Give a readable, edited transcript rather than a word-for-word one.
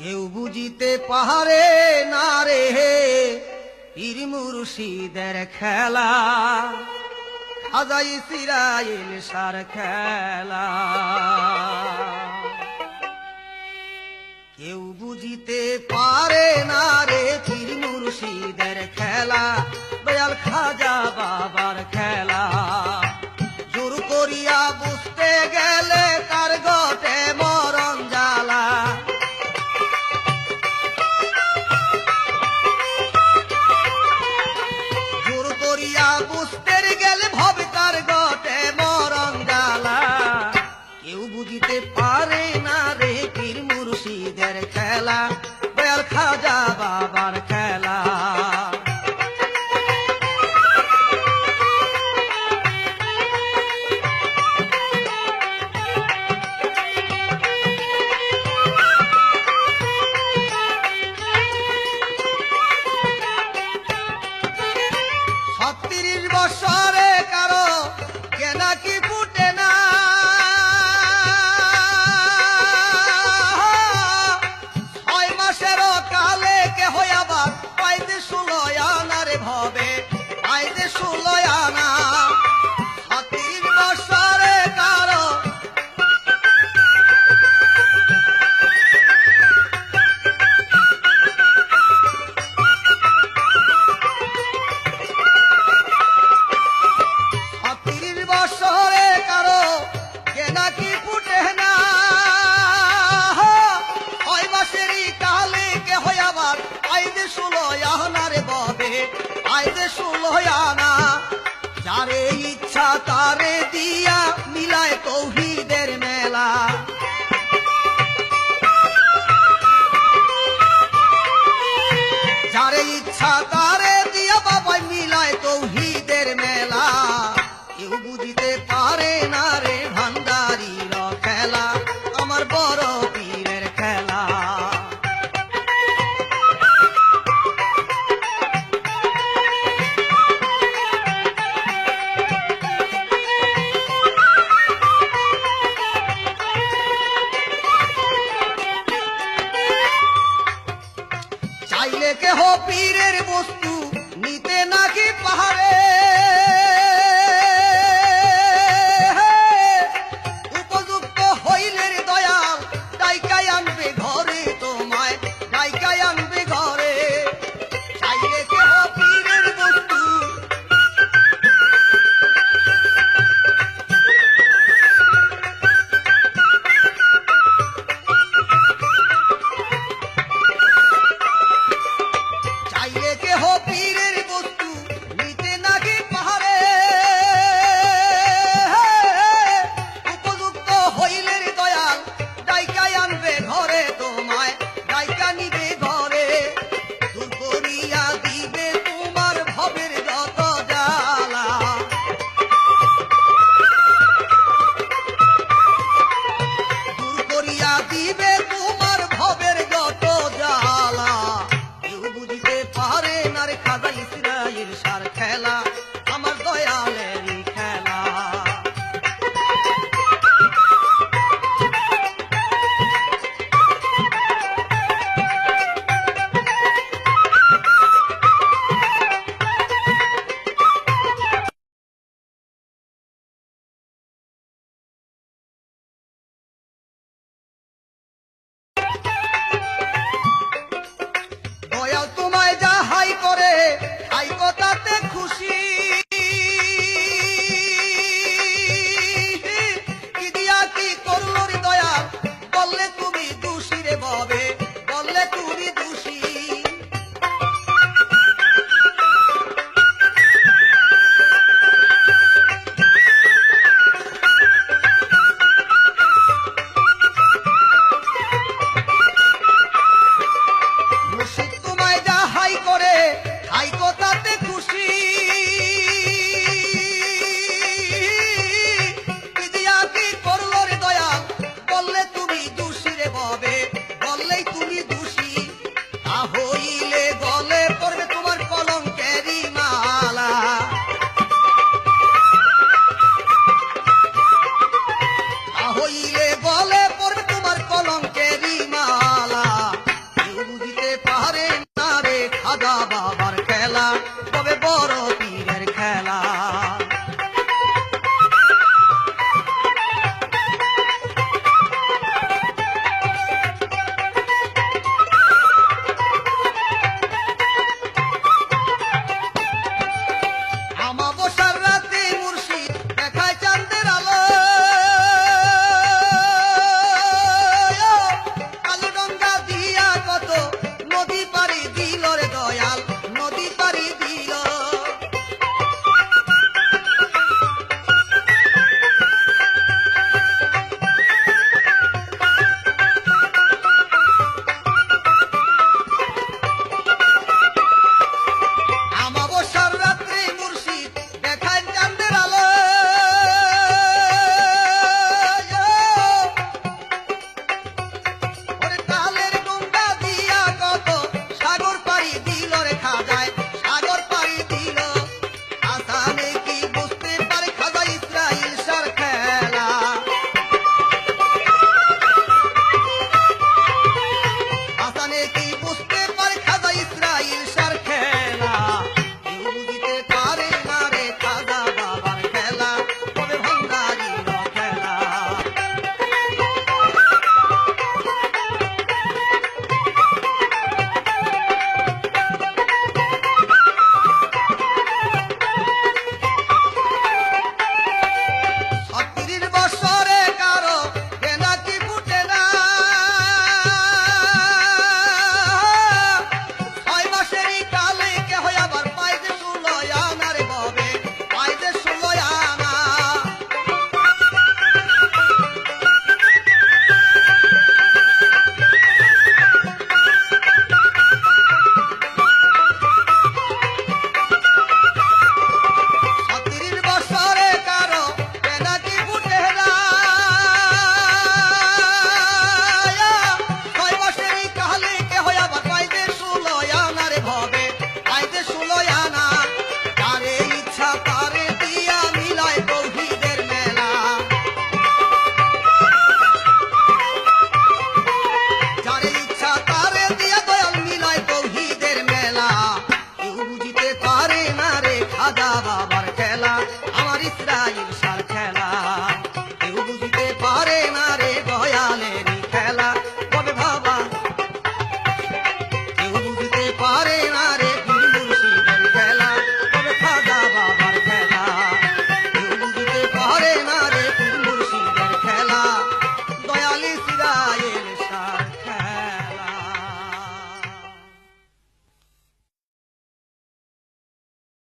কেউ বুঝিতে পারে না রে পীর মুর্শিদের খেলা, খাজা ইসরাইল সার খেলা। কেউ বুঝিতে পারে না রে পীর মুর্শিদের খেলা, দয়াল খাজা বাবার খেলা। জোর করিয়া বুঝতে গেলে তার গটে মরণ জ্বালা। জোর করিয়া বুঝতে গেলে ভবে তার গটে মরণ জ্বালা। কেউ বুঝিতে পারে না রে পীর মুর্শিদের খেলা, দয়াল খাজা বাবার খেলা। বছরে কারো কেনা কি ফুটে না, 6 মাসেরও কালে কে হইয়াবার পাইতে 16 আনা রে ভবে, পাইতে 16 আনা। 36 বছরে কারো নাকি ফুটে না, 6 মাসেরই কালে কে হইয়াবার আইদে 16 আনা রে ববে, আইদে 16 আনা। যারে ইচ্ছা তার